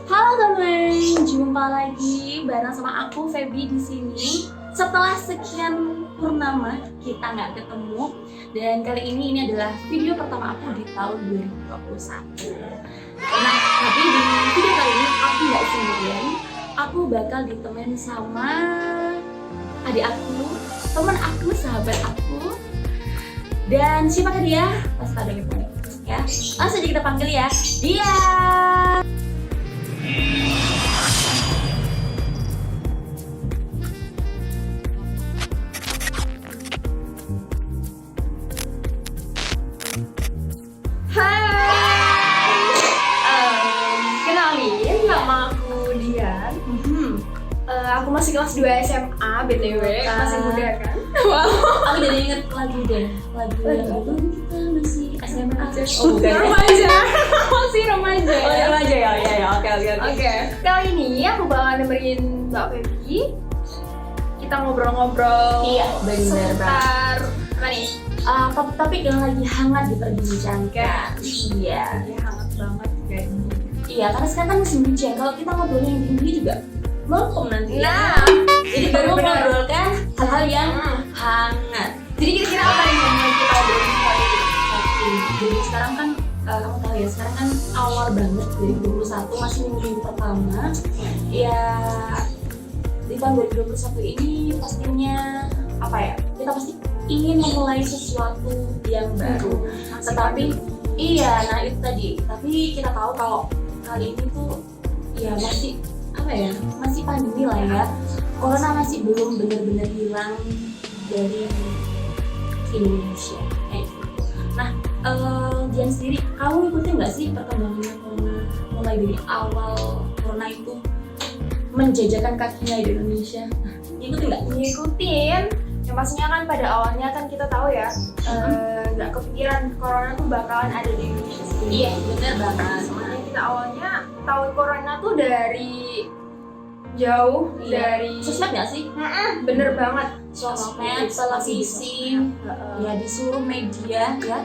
Halo teman, jumpa lagi bareng sama aku Feby di sini. Setelah sekian purnama kita nggak ketemu, dan kali ini adalah video pertama aku di tahun 2021. Nah, tapi di video kali ini aku nggak sendirian. Aku bakal ditemenin sama adik aku, teman aku, sahabat aku. Dan siapakah dia? Pasti ada yang punya ya. Langsung aja kita panggil ya. Dia. Kenalin, nama aku Dian. Aku masih kelas 2 SMA, BTW. Masih muda kan? Aku jadi inget lagu deh, lagu itu kita masih SMA aja. Oh, bukan. Remaja. Masih remaja. Oh, remaja ya, oke. Oke. Kali ini aku bakal nemenin Mbak Feby. Kita ngobrol-ngobrol. Iya, bener seputar apa nih? Topik yang lagi hangat diperbincangkan. Iya. Ya hangat banget kayaknya. Iya, karena sekarang kan musim hujan. Kalau kita ngobrolnya yang tinggi juga melempem nanti. Nah, Jadi baru ngobrolkan hal-hal yang hangat. jadi kira-kira apa nih yang mau kita obrolin kali ini? Oke, jadi sekarang kan kamu tahu ya, sekarang kan awal banget 2021, masih minggu pertama. Ya, di tahun 2021 ini pastinya apa ya? Kita pasti ingin memulai sesuatu yang baru. Tetapi iya, nah itu tadi. Tapi kita tahu kalau kali ini tuh ya masih apa ya? Masih pandemi lah ya. Corona masih belum benar-benar hilang dari Indonesia. Nah, Dian sendiri, kamu ikutin nggak sih perkembangannya Corona mulai dari awal Corona itu menjajakan kakinya di Indonesia? Ikutin nggak? Ngikutin. Yang pastinya kan pada awalnya kan kita tahu ya, nggak kepikiran Corona tuh bakalan ada di Indonesia sendiri. Iya, bener banget. Soalnya kita awalnya tahu Corona tuh dari jauh, dari Sosmed nggak sih? bener banget. Sosmed, televisi, ya disuruh media ya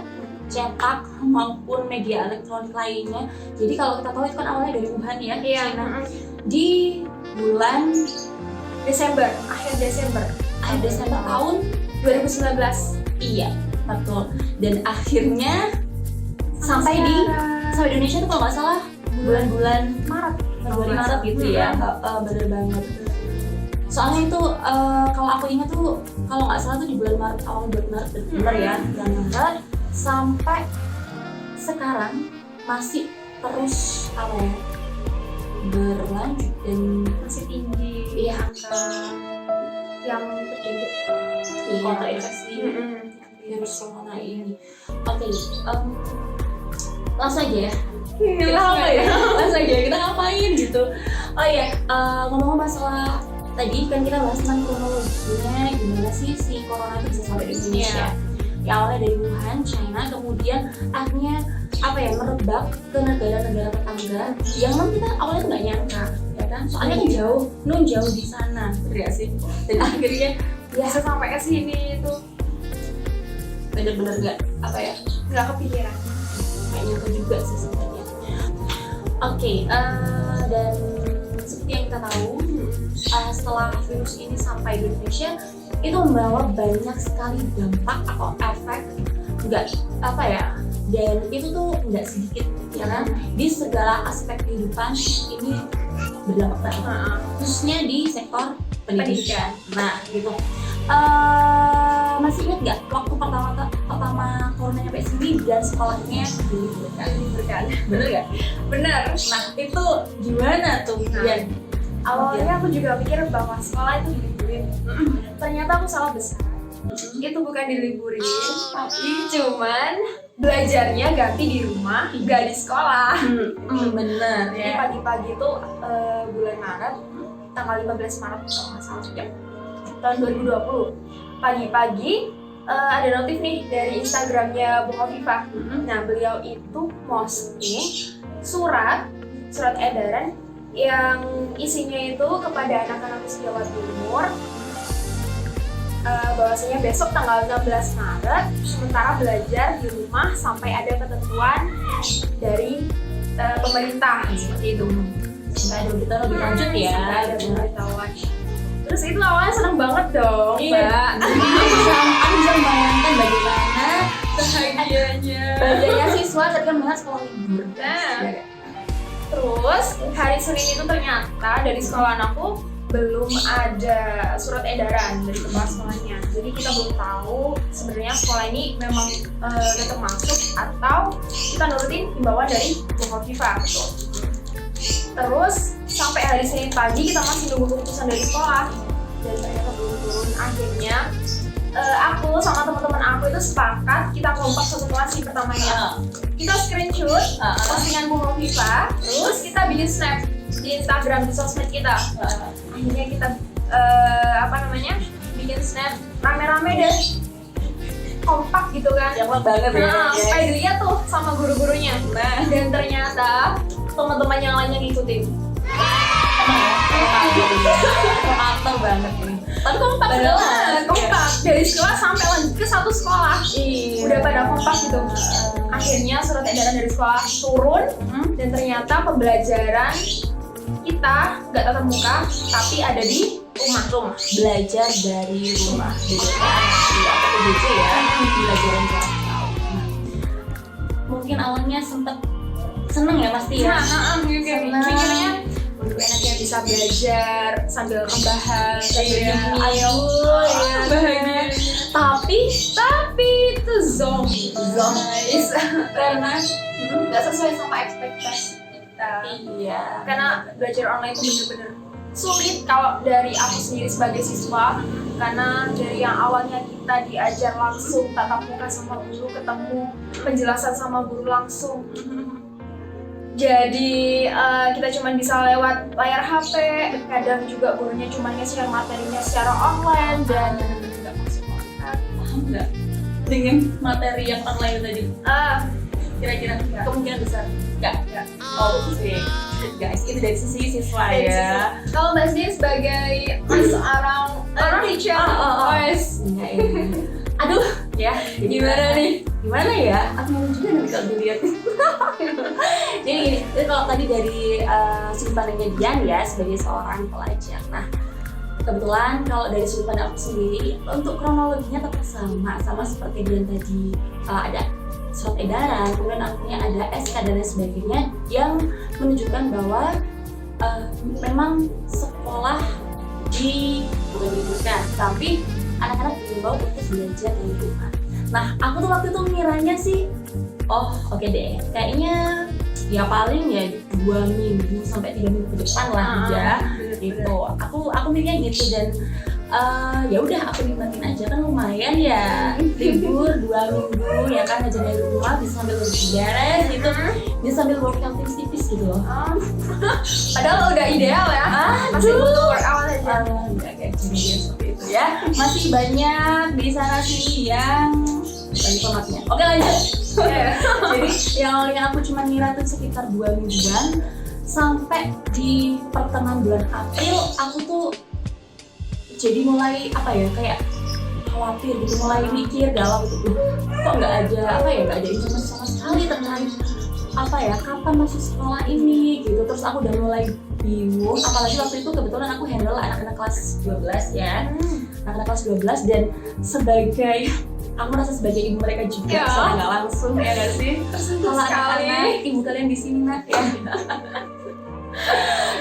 cetak maupun media elektronik lainnya. Jadi kalau kita tahu itu kan awalnya dari Wuhan ya, Iya. China. Di bulan Desember, akhir Desember tahun 2019. iya, betul. Dan akhirnya sampai di Indonesia tuh kalau nggak salah bulan-bulan Maret, Februari Maret gitu ya. Bener banget. Soalnya itu kalau aku ingat tuh kalau nggak salah tuh di bulan Maret, awal bulan Maret, bener ya, bulan Maret sampai sekarang masih terus apa ya, berlanjut dan masih tinggi. iya Angka yang terjangkit. iya terinfeksi virus corona ini. Oke, langsung aja ya. Lama ya. Langsung aja kita ngapain gitu. Oh iya, ngomong masalah tadi kan kita bahas tentang kronologinya gimana sih si corona itu bisa sampai di Indonesia. Ya awalnya dari Wuhan, China, kemudian akhirnya apa ya, merebak ke negara-negara tetangga yang memang kita awalnya tuh nggak nyangka, ya kan? Soalnya kan jauh di sana, bener ya sih. Dan akhirnya ya Bisa sampai ke sini itu bener-bener nggak apa ya, nggak kepikiran. nggak nyangka juga sih sebenarnya. Oke, dan seperti yang kita tahu, setelah virus ini sampai di Indonesia, itu membawa banyak sekali dampak atau efek nggak apa ya, dan itu tuh nggak sedikit ya kan, di segala aspek kehidupan ini berdampak banget, khususnya di sektor pendidikan. Nah gitu, masih ingat nggak waktu pertama corona nyampe sini dan sekolahnya diliburkan? Bener nggak? Bener. Nah itu gimana tuh Dian? Awalnya aku juga pikir bahwa sekolah itu diliburin. Ternyata aku salah besar. Itu bukan diliburin, tapi cuman belajarnya ganti di rumah, nggak di sekolah. Bener Jadi ya. pagi-pagi tuh bulan Maret, tanggal 15 Maret kalau nggak salah ya, tahun 2020. Pagi-pagi ada notif nih dari Instagramnya Bung Hovifah. Nah beliau itu posting surat edaran yang isinya itu kepada anak-anak di Jawa Timur, bahwasanya besok tanggal 16 Maret sementara belajar di rumah sampai ada ketentuan dari pemerintah seperti itu. Sampai ada berita lebih lanjut ya. Sampai ada pemberitahuan. Terus itu awalnya seneng banget dong, Mbak. Aku bisa membayangkan bagaimana bahagianya siswa ketika melihat sekolah libur. Nah, terus hari Senin itu ternyata dari sekolah anakku belum ada surat edaran dari kepala sekolahnya. Jadi kita belum tahu sebenarnya sekolah ini memang tetap masuk atau kita nurutin himbauan dari Bu Hovifah gitu. Terus sampai hari Senin pagi kita masih nunggu keputusan dari sekolah dan ternyata belum turun. Akhirnya aku sama teman-teman aku itu sepakat kita kompak satu kelas di pertamanya. Kita screenshot postingan Bu Hovifah, terus kita bikin snap di Instagram, di sosmed kita. Akhirnya kita bikin snap rame-rame deh, kompak gitu kan. Yang banget ya. Supaya dilihat tuh sama guru-gurunya. Dan ternyata teman-teman yang lainnya ngikutin. Kompak banget ini. Tapi kompak Kompak dari sekolah sampai lanjut ke satu sekolah. Udah pada kompak gitu. Akhirnya surat edaran dari sekolah turun dan ternyata pembelajaran kita nggak tatap muka tapi ada di rumah. Belajar dari rumah. PJJ ya. Belajaran jarak jauh. Mungkin awalnya sempat seneng ya pasti ya. Mikirnya enaknya bisa belajar sambil rebahan, sambil Ayo, bahagia. Tapi itu zombie karena nggak sesuai sama ekspektasi kita. Iya. Karena belajar online itu bener-bener sulit kalau dari aku sendiri sebagai siswa, karena dari yang awalnya kita diajar langsung tatap muka sama guru, ketemu penjelasan sama guru langsung. Jadi kita cuma bisa lewat layar HP, kadang juga gurunya cuma nge-share materinya secara online dan nggak masuk kontak. Paham nggak dengan materi yang online tadi? Kira-kira kemungkinan besar nggak? Oh sih, guys, itu dari sisi siswa ya. Kalau Mbak sendiri sebagai orang teacher, aduh ya, gimana ya? Aku mau juga nanti kalau dilihat. Jadi gini, kalau tadi dari sudut pandangnya Dian ya sebagai seorang pelajar. Nah, kebetulan kalau dari sudut pandang aku sendiri, untuk kronologinya tetap sama seperti Dian tadi. Ada surat edaran, kemudian akhirnya ada SK dan lain sebagainya yang menunjukkan bahwa memang sekolah bukan diliburkan, tapi anak-anak diimbau untuk belajar dari rumah. Nah, aku tuh waktu itu ngiranya sih, oke deh, kayaknya ya paling ya 2 minggu sampai 3 minggu ke depan lah ya, gitu. Aku mikirnya gitu dan ya udah aku nikmatin aja, kan lumayan ya libur 2 minggu ya kan, aja dari rumah bisa sambil beres gitu, bisa sambil workout tipis gitu loh. Padahal udah ideal ya, masih butuh workout aja. Enggak kayak gini seperti itu ya, masih banyak di sana sih yang bagi formatnya. Oke lanjut. Jadi yang awalnya aku cuma ngira tuh sekitar 2 mingguan, sampai di pertengahan bulan April aku tuh jadi mulai kayak khawatir gitu, mulai mikir galau gitu, kok nggak ada nggak ada informasi sama sekali terkait kapan masuk sekolah ini gitu. Terus aku udah mulai bingung, apalagi waktu itu kebetulan aku handle anak-anak kelas 12 ya, anak-anak kelas 12 dan aku merasa sebagai ibu mereka juga secara nggak langsung ya nggak sih. Kalau anak-anak ibu kalian di sini nak ya.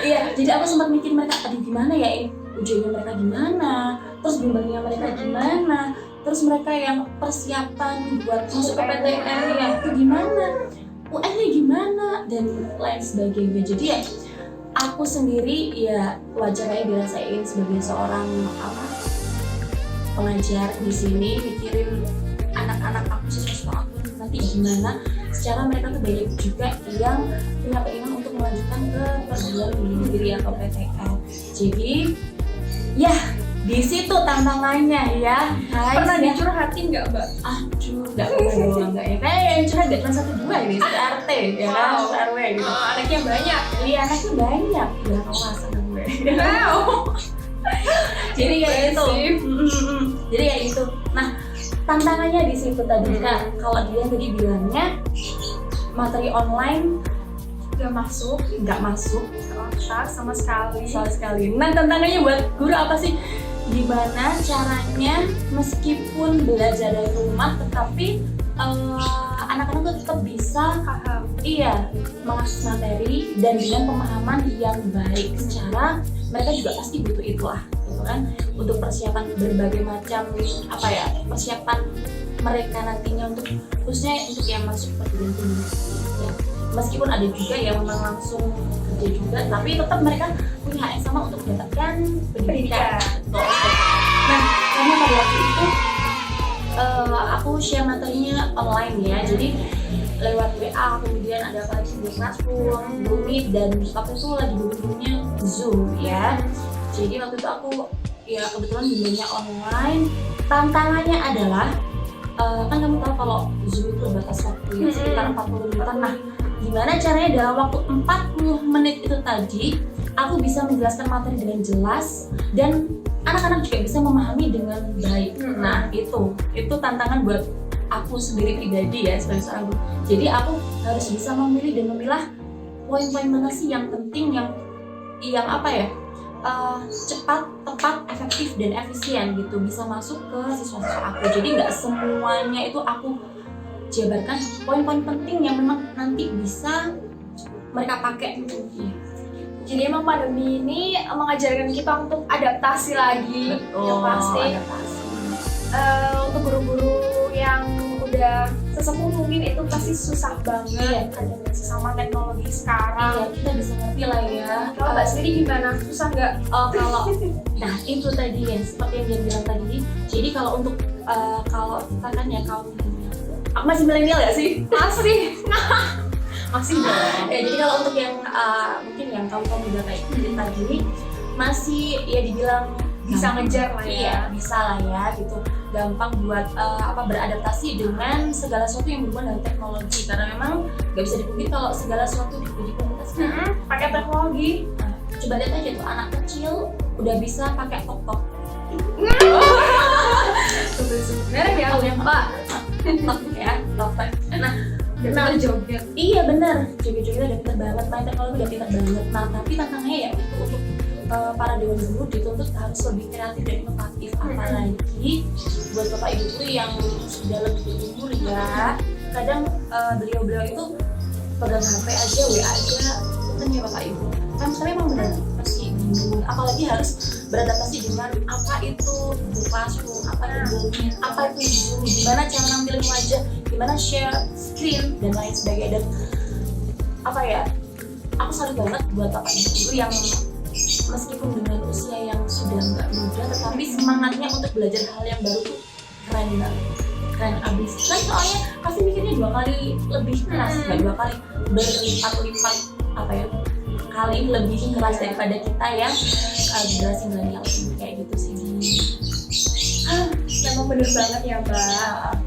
Iya, jadi aku sempat mikir mereka, aduh gimana ya ini ujiannya mereka gimana, terus bimbelnya mereka gimana, terus mereka yang persiapan buat masuk ke PTN ya itu gimana, UN-nya gimana dan lain sebagainya. Jadi ya aku sendiri ya wajar aja dirasain sebagai seorang pengajar di sini, mikirin anak-anak aku, siswa aku nanti gimana. Secara mereka tuh banyak juga yang punya keinginan untuk melanjutkan ke perguruan tinggi negeri atau PTN. Jadi ya di situ tantangannya ya. Pernah dicurhatin nggak, Mbak? Aduh, nggak pernah enggak ya. Kayak yang curhat cuma 1-2 ini, RT ya kan, RW gitu. Anaknya banyak. Iya, anaknya banyak. Ya kalau rasa gue. Jadi kayak gitu. Jadi kayak gitu. Nah, tantangannya di situ tadi Kak. Kalau dia tadi bilangnya materi online nggak masuk otak sama sekali. Nah, tantangannya buat guru apa sih? Gimana caranya meskipun belajar dari rumah tetapi anak-anak tuh tetap bisa Paham. mengakses materi dan dengan pemahaman yang baik. Secara mereka juga pasti butuh itulah, gitu kan, untuk persiapan berbagai macam persiapan mereka nantinya untuk khususnya untuk yang masuk perguruan tinggi. Ya. Meskipun ada juga yang memang langsung kerja juga, tapi tetap mereka punya hak yang sama untuk mendapatkan pendidikan. Betul. Nah, karena pada waktu itu aku share materinya online ya, jadi lewat WA, kemudian ada apa lagi Google Classroom, Google Meet, dan waktu itu lagi boomingnya Zoom ya. Jadi waktu itu aku ya kebetulan bimbingnya online. Tantangannya adalah kan kamu tahu kalau Zoom itu batas waktu ya sekitar 40 menitan. Nah, gimana caranya dalam waktu 40 menit itu tadi aku bisa menjelaskan materi dengan jelas dan anak-anak juga bisa memahami dengan baik. Nah, itu tantangan buat aku sendiri pribadi ya sebagai seorang guru. Jadi aku harus bisa memilih dan memilah poin-poin mana sih yang penting, yang cepat, tepat, efektif dan efisien gitu bisa masuk ke siswa-siswa aku. Jadi nggak semuanya itu aku jabarkan, poin-poin penting yang memang nanti bisa mereka pakai. Jadi emang pandemi ini mengajarkan kita untuk adaptasi lagi. Yang pasti adaptasi. Untuk guru-guru yang udah sesepuh mungkin itu pasti susah banget adaptasi sama teknologi sekarang. Kita bisa ngerti lah ya. Kalau Mbak sendiri gimana? Susah nggak? Nah itu tadi ya, seperti yang dia bilang tadi. Jadi kalau untuk kalau kita kan ya kaum milenial, aku masih milenial ya sih? Masih dong. Ya, jadi kalau untuk yang mungkin yang kaum muda kayak kita gini masih ya dibilang bisa ngejar lah ya. Iya, bisa lah ya gitu. Gampang buat beradaptasi dengan segala sesuatu yang berhubungan dengan teknologi, karena memang nggak bisa dipungkiri kalau segala sesuatu di komunitas pakai teknologi. Nah, coba lihat aja tuh anak kecil udah bisa pakai TikTok. Bener ya, Pak. TikTok ya, TikTok. Nah, joget. Iya bener, joget-jogetnya udah pintar banget, main teknologi udah pintar banget. Nah, tapi tantangannya ya untuk para dewan guru dituntut harus lebih kreatif dan inovatif. Apalagi buat bapak ibu guru yang sudah lebih berumur ya, kadang beliau-beliau itu pegang HP aja, WA aja, kan ya bapak ibu. Tapi emang benar masih bingung, apalagi harus beradaptasi dengan apa itu Google Classroom, apa itu Google, apa itu Zoom, gimana cara nampilin wajah, gimana share screen dan lain sebagainya. Dan aku salut banget buat bapak ibu guru yang meskipun dengan usia yang sudah nggak muda, tetapi semangatnya untuk belajar hal yang baru tuh keren banget, keren abis. Kan soalnya pasti mikirnya 2 kali lebih keras, nggak 2 kali, berlipat-lipat kali lebih keras daripada kita yang generasi milenial kayak gitu sih. Memang bener banget ya Mbak.